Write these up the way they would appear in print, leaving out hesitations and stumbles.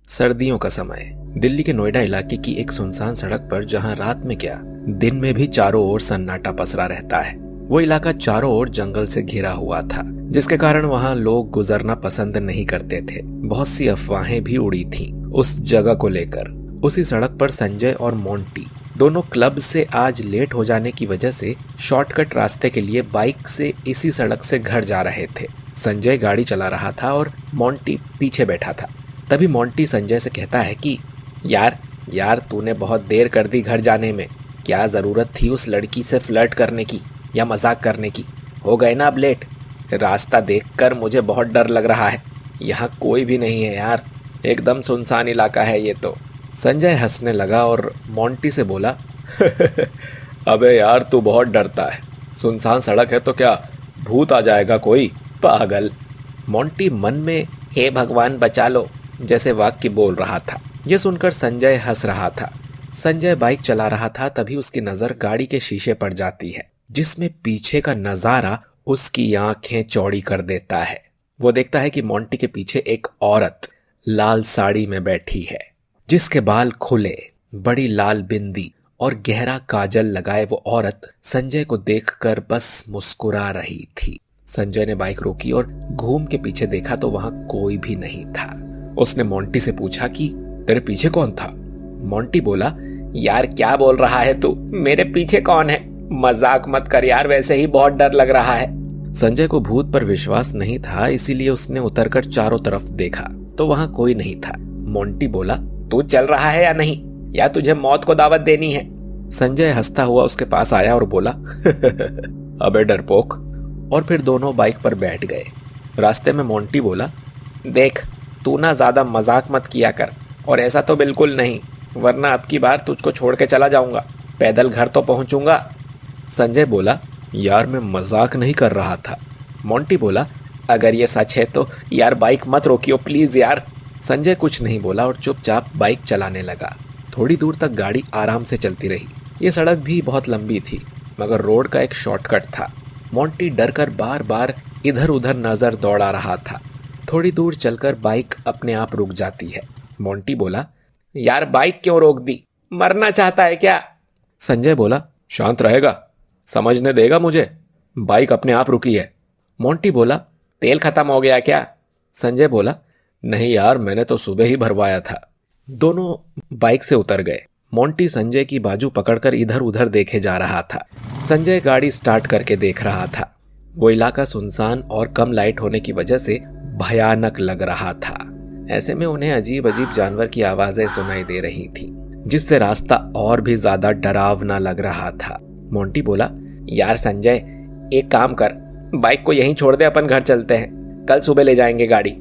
सर्दियों का समय दिल्ली के नोएडा इलाके की एक सुनसान सड़क पर, जहां रात में क्या दिन में भी चारों ओर सन्नाटा पसरा रहता है। वो इलाका चारों ओर जंगल से घिरा हुआ था, जिसके कारण वहां लोग गुजरना पसंद नहीं करते थे। बहुत सी अफवाहें भी उड़ी थीं उस जगह को लेकर। उसी सड़क पर संजय और मोंटी दोनों क्लब से आज लेट हो जाने की वजह से शॉर्टकट रास्ते के लिए बाइक से इसी सड़क से घर जा रहे थे। संजय गाड़ी चला रहा था और मोंटी पीछे बैठा था। तभी मोंटी संजय से कहता है कि यार तूने बहुत देर कर दी घर जाने में। क्या जरूरत थी उस लड़की से फ्लर्ट करने की या मजाक करने की? हो गए ना अब लेट। रास्ता देखकर मुझे बहुत डर लग रहा है। यहाँ कोई भी नहीं है यार, एकदम सुनसान इलाका है ये तो। संजय हंसने लगा और मोंटी से बोला अबे यार तू बहुत डरता है। सुनसान सड़क है तो क्या भूत आ जाएगा कोई? पागल। मोंटी मन में हे भगवान बचा लो जैसे वाक्य बोल रहा था। यह सुनकर संजय हंस रहा था। संजय बाइक चला रहा था, तभी उसकी नजर गाड़ी के शीशे पर जाती है, जिसमें पीछे का नजारा उसकी आंखें चौड़ी कर देता है। वो देखता है कि मोंटी के पीछे एक औरत लाल साड़ी में बैठी है, जिसके बाल खुले, बड़ी लाल बिंदी और गहरा काजल लगाए वो औरत संजय को देखकर बस मुस्कुरा रही थी। संजय ने बाइक रोकी और घूम के पीछे देखा तो वहां कोई भी नहीं था। उसने मोंटी से पूछा कि तेरे पीछे कौन था? मोंटी बोला, यार क्या बोल रहा है तू? मेरे पीछे कौन है? मजाक मत कर यार, वैसे ही बहुत डर लग रहा है। संजय को भूत पर विश्वास नहीं था, इसीलिए उसने उतरकर चारों तरफ देखा तो वहां कोई नहीं था। मोंटी बोला, तू चल रहा है या नहीं, या तुझे मौत को दावत देनी है? संजय हंसता हुआ उसके पास आया और बोला अबे डरपोक, और फिर दोनों बाइक पर बैठ गए। रास्ते में मोंटी बोला, देख तू ना ज्यादा मजाक मत किया कर, और ऐसा तो बिल्कुल नहीं, वरना अब की बार तुझको छोड़ के चला जाऊंगा। पैदल घर तो पहुंचूंगा। संजय बोला, यार मैं मजाक नहीं कर रहा था। मोंटी बोला, अगर ये सच है तो यार बाइक मत रोकियो प्लीज यार। संजय कुछ नहीं बोला और चुपचाप बाइक चलाने लगा। थोड़ी दूर तक गाड़ी आराम से चलती रही। ये सड़क भी बहुत लंबी थी, मगर रोड का एक शॉर्टकट था। मोंटी डरकर बार बार इधर उधर नजर दौड़ा रहा था। थोड़ी दूर चलकर बाइक अपने आप रुक जाती है। मोंटी बोला, यार बाइक क्यों रोक दी? मरना चाहता है क्या? संजय बोला, शांत रहेगा? समझने देगा मुझे? बाइक अपने आप रुकी है। मोंटी बोला, तेल खत्म हो गया क्या? संजय बोला, नहीं यार मैंने तो सुबह ही भरवाया था। दोनों बाइक से उतर गए। मोंटी संजय की बाजू पकड़कर इधर उधर देखे जा रहा था। संजय गाड़ी स्टार्ट करके देख रहा था। वो इलाका सुनसान और कम लाइट होने की वजह से भयानक लग रहा था। ऐसे में उन्हें अजीब अजीब जानवर की आवाजें सुनाई दे रही थी, जिससे रास्ता और भी ज्यादा डरावना लग रहा था। मोंटी बोला, यार संजय एक काम कर, बाइक को यहीं छोड़ दे, अपन घर चलते हैं, कल सुबह ले जाएंगे गाड़ी।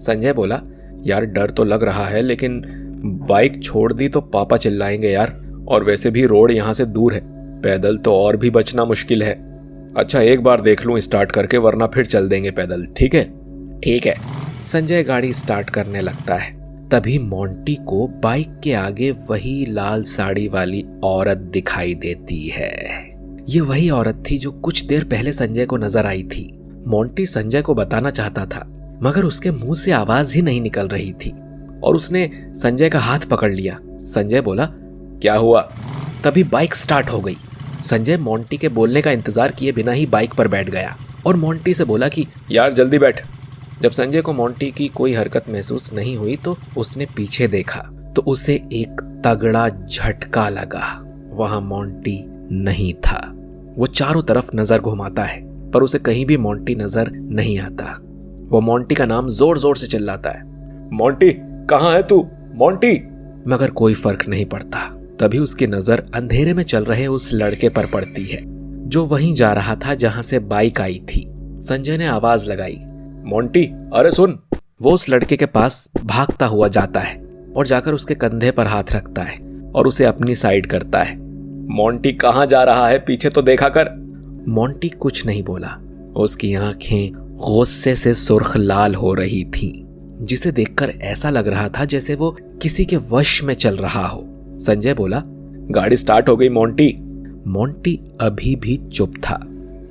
संजय बोला, यार डर तो लग रहा है, लेकिन बाइक छोड़ दी तो पापा चिल्लाएंगे यार, और वैसे भी रोड यहाँ से दूर है, पैदल तो और भी बचना मुश्किल है। अच्छा एक बार देख लूं स्टार्ट करके, वरना फिर चल देंगे पैदल, ठीक है? ठीक है। संजय गाड़ी स्टार्ट करने लगता है। तभी मोंटी को बाइक के आगे वही लाल साड़ी वाली औरत दिखाई देती है। ये वही औरत थी जो कुछ देर पहले संजय को नजर आई थी। मोंटी संजय को बताना चाहता था, मगर उसके मुंह से आवाज ही नहीं निकल रही थी, और उसने संजय का हाथ पकड़ लिया। संजय बोला, क्या हुआ? तभी बाइक स्टार्ट हो गई। संजय मोंटी के बोलने का इंतजार किए बिना ही बाइक पर बैठ गया और मोंटी से बोला कि यार जल्दी बैठ। जब संजय को मोंटी की कोई हरकत महसूस नहीं हुई तो उसने पीछे देखा तो उसे एक तगड़ा झटका लगा। वहां मोंटी नहीं था। वो चारों तरफ नजर घुमाता है, पर उसे कहीं भी मोंटी नजर नहीं आता। वो मोंटी का नाम जोर जोर से चिल्लाता है, मोंटी कहाँ है तू? मोंटी! मगर कोई फर्क नहीं पड़ता। तभी उसकी नजर अंधेरे में चल रहे उस लड़के पर पड़ती है, जो वहीं जा रहा था जहां से बाइक आई थी। संजय ने आवाज लगाई, मोंटी अरे सुन। वो उस लड़के के पास भागता हुआ जाता है और जाकर उसके कंधे पर हाथ रखता है और उसे अपनी साइड करता है। मोंटी कहाँ जा रहा है? पीछे तो देखा कर। मोंटी कुछ नहीं बोला। उसकी आंखें गुस्से से सुर्ख लाल हो रही थीं, जिसे देखकर ऐसा लग रहा था जैसे वो किसी के वश में चल रहा हो। संजय बोला, गाड़ी स्टार्ट हो गई मोंटी। मोंटी अभी भी चुप था।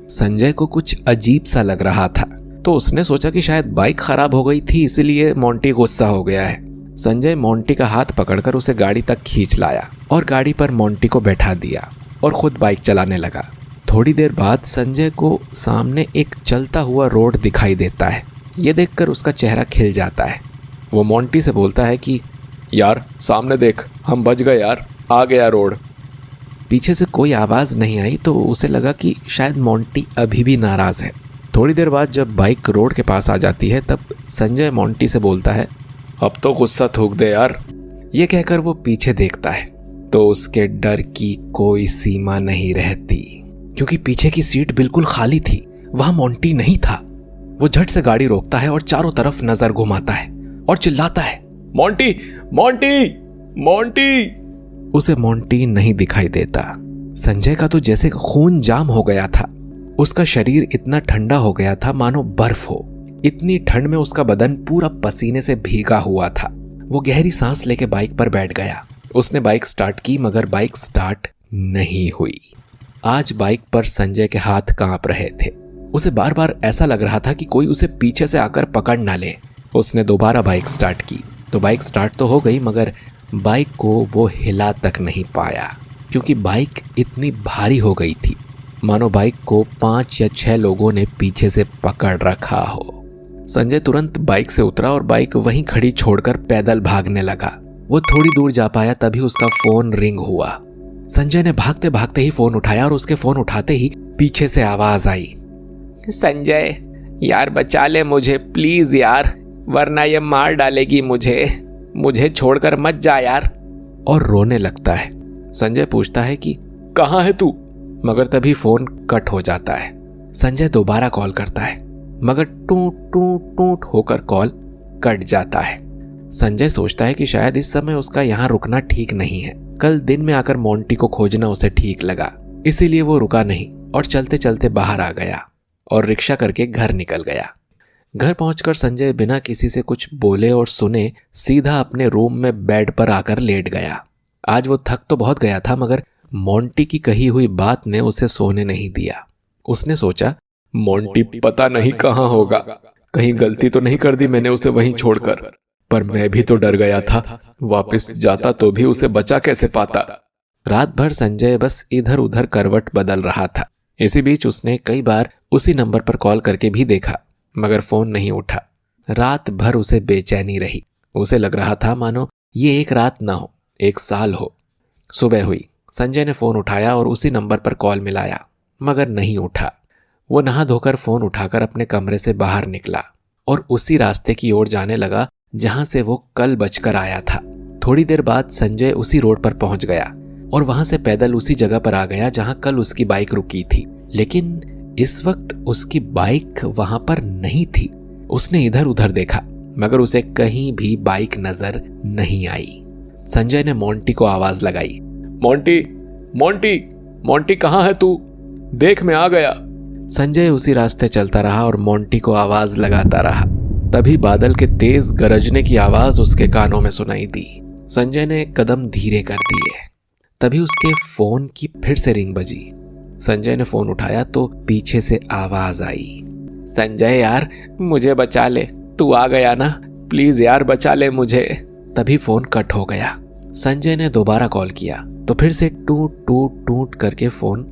संजय को कुछ अजीब सा लग रहा था, तो उसने सोचा कि शायद बाइक खराब हो गई थी, इसीलिए मोंटी गुस्सा हो गया है। संजय मोंटी का हाथ पकड़कर उसे गाड़ी तक खींच लाया और गाड़ी पर मोंटी को बैठा दिया और खुद बाइक चलाने लगा। थोड़ी देर बाद संजय को सामने एक चलता हुआ रोड दिखाई देता है। ये देखकर उसका चेहरा खिल जाता है। वो मोंटी से बोलता है कि यार सामने देख, हम बच गए यार, आ गया रोड। पीछे से कोई आवाज़ नहीं आई तो उसे लगा कि शायद मोंटी अभी भी नाराज़ है। थोड़ी देर बाद जब बाइक रोड के पास आ जाती है तब संजय मोंटी से बोलता है, अब तो गुस्सा थूक दे यार। ये कहकर वो पीछे देखता है तो उसके डर की कोई सीमा नहीं रहती, क्योंकि पीछे की सीट बिल्कुल खाली थी, वहां मोंटी नहीं था। वो झट से गाड़ी रोकता है और चारों तरफ नजर घुमाता है और चिल्लाता है, मोंटी मोंटी मोंटी। उसे मोंटी नहीं दिखाई देता। संजय का तो जैसे खून जाम हो गया था। उसका शरीर इतना ठंडा हो गया था मानो बर्फ हो। इतनी ठंड में उसका बदन पूरा पसीने से भीगा हुआ था। वो गहरी सांस लेके बाइक पर बैठ गया। उसने बाइक स्टार्ट की मगर बाइक स्टार्ट नहीं हुई। आज बाइक पर संजय के हाथ कांप रहे थे। उसे बार बार ऐसा लग रहा था कि कोई उसे पीछे से आकर पकड़ ना ले। उसने दोबारा बाइक स्टार्ट की तो बाइक स्टार्ट तो हो गई मगर बाइक को वो हिला तक नहीं पाया, क्योंकि बाइक इतनी भारी हो गई थी मानो बाइक को 5 या 6 लोगों ने पीछे से पकड़ रखा हो। संजय तुरंत बाइक से उतरा और बाइक वहीं खड़ी छोड़कर पैदल भागने लगा। वो थोड़ी दूर जा पाया तभी उसका फोन रिंग हुआ। संजय ने भागते भागते ही फोन उठाया और उसके फोन उठाते ही पीछे से आवाज आई, संजय यार बचा ले मुझे प्लीज यार, वरना ये मार डालेगी मुझे छोड़कर मत जा यार। और रोने लगता है। संजय पूछता है कि कहाँ है तू, मगर तभी फोन कट हो जाता है। संजय दोबारा कॉल करता है मगर टूट टूट टूट होकर कॉल कट जाता है। संजय सोचता है कि शायद इस समय उसका यहाँ रुकना ठीक नहीं है। कल दिन में आकर मोंटी को खोजना उसे ठीक लगा, इसीलिए वो रुका नहीं और चलते चलते बाहर आ गया और रिक्शा करके घर निकल गया। घर पहुंचकर संजय बिना किसी से कुछ बोले और सुने सीधा अपने रूम में बेड पर आकर लेट गया। आज वो थक तो बहुत गया था मगर मोंटी की कही हुई बात ने उसे सोने नहीं दिया। उसने सोचा, मोंटी पता नहीं कहाँ होगा, कहीं गलती तो नहीं कर दी मैंने उसे वहीं छोड़कर। पर मैं भी तो डर गया था, वापस जाता तो भी उसे बचा कैसे पाता। रात भर संजय बस इधर उधर करवट बदल रहा था। इसी बीच उसने कई बार उसी नंबर पर कॉल करके भी देखा मगर फोन नहीं उठा। रात भर उसे बेचैनी रही। उसे लग रहा था मानो ये एक रात ना हो, एक साल हो। सुबह हुई। संजय ने फोन उठाया और उसी नंबर पर कॉल मिलाया मगर नहीं उठा। वो नहा धोकर फोन उठाकर अपने कमरे से बाहर निकला और उसी रास्ते की ओर जाने लगा जहां से वो कल बचकर आया था। थोड़ी देर बाद संजय उसी रोड पर पहुंच गया और वहां से पैदल उसी जगह पर आ गया जहां कल उसकी बाइक रुकी थी। लेकिन इस वक्त उसकी बाइक वहां पर नहीं थी। उसने इधर उधर देखा मगर उसे कहीं भी बाइक नजर नहीं आई। संजय ने मोंटी को आवाज लगाई, मोंटी मोंटी मोंटी कहाँ है तू, देख मैं आ गया। संजय उसी रास्ते चलता रहा और मोंटी को आवाज लगाता रहा। तभी बादल के तेज गरजने की आवाज उसके कानों में सुनाई दी। संजय ने कदम धीरे कर दिए। तभी उसके फोन की फिर से रिंग बजी। संजय ने फोन उठाया तो पीछे से आवाज आई, संजय यार मुझे बचा ले, तू आ गया ना, प्लीज यार बचा ले मुझे। तभी फोन कट हो गया। संजय ने दोबारा कॉल किया तो फिर से टूट टूट टूट करके फोन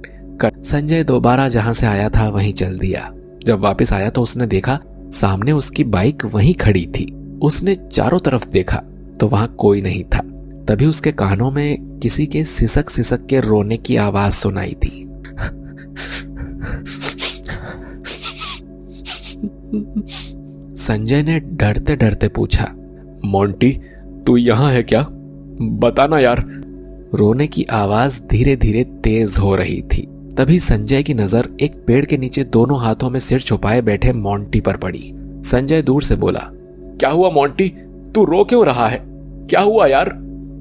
कट। संजय दोबारा जहां से आया था वहीं चल दिया। जब वापस आया तो उसने देखा सामने उसकी बाइक वहीं खड़ी थी। उसने चारों तरफ देखा तो वहां कोई नहीं था। तभी उसके कानों में किसी के सिसक सिसक के रोने की आवाज सुनाई दी। संजय ने डरते डरते पूछा, मोंटी तू यहां है क्या, बताना यार। रोने की आवाज धीरे धीरे तेज हो रही थी। तभी संजय की नजर एक पेड़ के नीचे दोनों हाथों में सिर छुपाए बैठे मोंटी पर पड़ी। संजय दूर से बोला, क्या हुआ मोंटी, तू रो क्यों रहा है, क्या हुआ यार।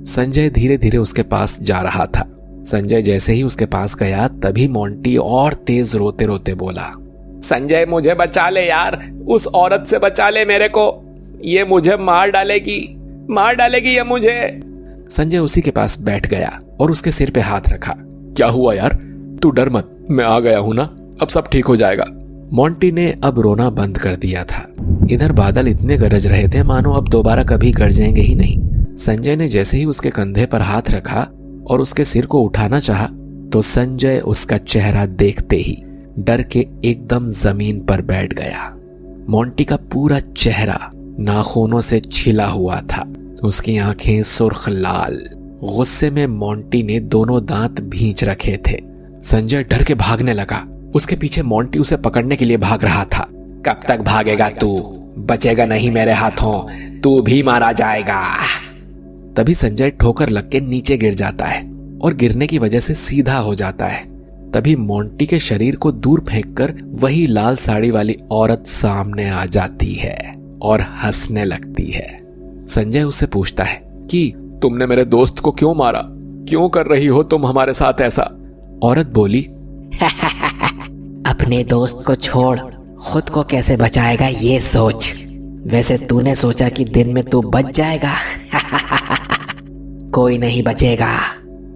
संजय धीरे धीरे उसके पास जा रहा था। संजय जैसे ही उसके पास गया तभी मोंटी और तेज रोते रोते बोला, संजय मुझे बचा ले यार, उस औरत से बचा ले मेरे को, ये मुझे मार डालेगी ये मुझे। संजय उसी के पास बैठ गया और उसके सिर पे हाथ रखा। क्या हुआ यार, तू डर मत, मैं आ गया हूं ना, अब सब ठीक हो जाएगा। मोंटी ने अब रोना बंद कर दिया था। इधर बादल इतने गरज रहे थे मानो अब दोबारा कभी गरजेंगे ही नहीं। संजय ने जैसे ही उसके कंधे पर हाथ रखा और उसके सिर को उठाना चाहा, तो संजय उसका चेहरा देखते ही डर के एकदम जमीन पर बैठ गया। मोंटी का पूरा चेहरा नाखूनों से छिला हुआ था, उसकी आंखें सुर्ख लाल। गुस्से में मोंटी ने दोनों दांत भींच रखे थे। संजय डर के भागने लगा। उसके पीछे मोंटी उसे पकड़ने के लिए भाग रहा था। कब तक भागेगा तू? बचेगा नहीं मेरे हाथों, तू भी मारा जाएगा। तभी संजय ठोकर लग के नीचे गिर जाता है और गिरने की वजह से सीधा हो जाता है। तभी मोंटी के शरीर को दूर फेंककर वही लाल साड़ी वाली औरत सामने आ जाती है और हंसने लगती है। संजय उससे पूछता है कि तुमने मेरे दोस्त को क्यों मारा? क्यों कर रही हो तुम हमारे साथ ऐसा? औरत बोली, अपने दोस्त को छोड़, खुद को कैसे बचाएगा ये सोच। वैसे तूने सोचा कि दिन में तू बच जाएगा? कोई नहीं बचेगा।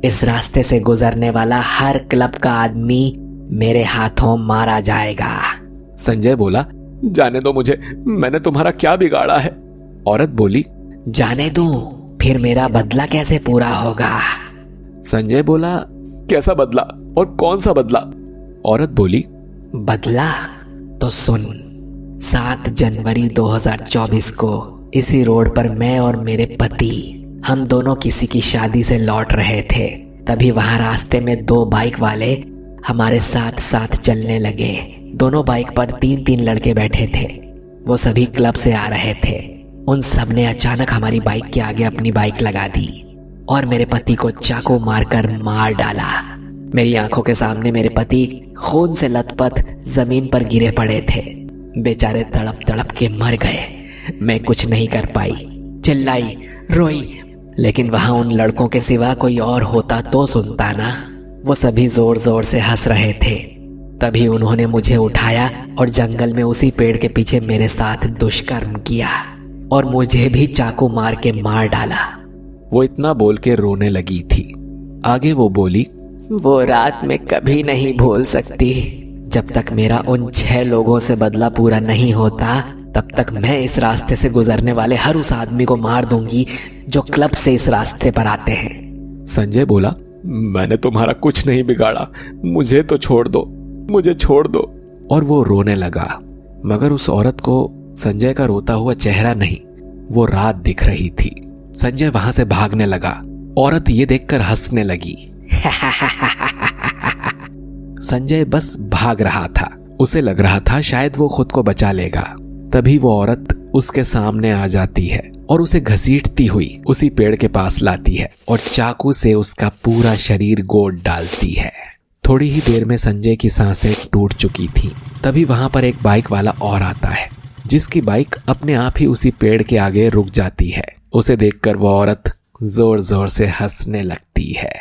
इस रास्ते से गुजरने वाला हर क्लब का आदमी मेरे हाथों मारा जाएगा। संजय बोला, जाने दो मुझे, मैंने तुम्हारा क्या बिगाड़ा है? औरत बोली, जाने दूं, फिर मेरा बदला कैसे पूरा होगा? संजय बोला, कैसा बदला और कौन सा बदला? औरत बोली, बदला तो सुन। 7 जनवरी 2024 को इसी रोड पर मैं और मेरे पति, हम दोनों किसी की शादी से लौट रहे थे। तभी वहां रास्ते में 2 बाइक वाले हमारे साथ साथ चलने लगे। दोनों बाइक पर 3-3 लड़के बैठे थे। वो सभी क्लब से आ रहे थे। उन सब ने अचानक हमारी बाइक के आगे अपनी बाइक लगा दी और मेरे पति को चाकू मारकर मार डाला। मेरी आंखों के सामने मेरे पति खून से लथपथ जमीन पर गिरे पड़े थे। बेचारे तड़प तड़प के मर गए। मैं कुछ नहीं कर पाई, चिल्लाई, रोई, लेकिन वहां उन लड़कों के सिवा कोई और होता तो सुनता ना। वो सभी जोर जोर से हंस रहे थे। तभी उन्होंने मुझे उठाया और जंगल में उसी पेड़ के पीछे मेरे साथ दुष्कर्म किया और मुझे भी चाकू मार के मार डाला। वो इतना बोल के रोने लगी थी। आगे वो बोली, वो रात मैं कभी नहीं भूल सकती। जब तक मेरा उन 6 लोगों से बदला पूरा नहीं होता, तब तक मैं इस रास्ते से गुजरने वाले हर उस आदमी को मार दूंगी जो क्लब से इस रास्ते पर आते हैं। संजय बोला, मैंने तुम्हारा कुछ नहीं बिगाड़ा, मुझे तो छोड़ दो, मुझे छोड़ दो। और वो रोने लगा। मगर उस औरत को संजय का रोता हुआ चेहरा नहीं, वो रात दिख रही थी। संजय वहां से भागने लगा। औरत ये देखकर हंसने लगी। संजय बस भाग रहा था। उसे लग रहा था शायद वो खुद को बचा लेगा। तभी वो औरत उसके सामने आ जाती है और उसे घसीटती हुई उसी पेड़ के पास लाती है और चाकू से उसका पूरा शरीर गोद डालती है। थोड़ी ही देर में संजय की सांसें टूट चुकी थीं। तभी वहां पर एक बाइक वाला और आता है, जिसकी बाइक अपने आप ही उसी पेड़ के आगे रुक जाती है। उसे देखकर वो औरत जोर जोर से हंसने लगती है।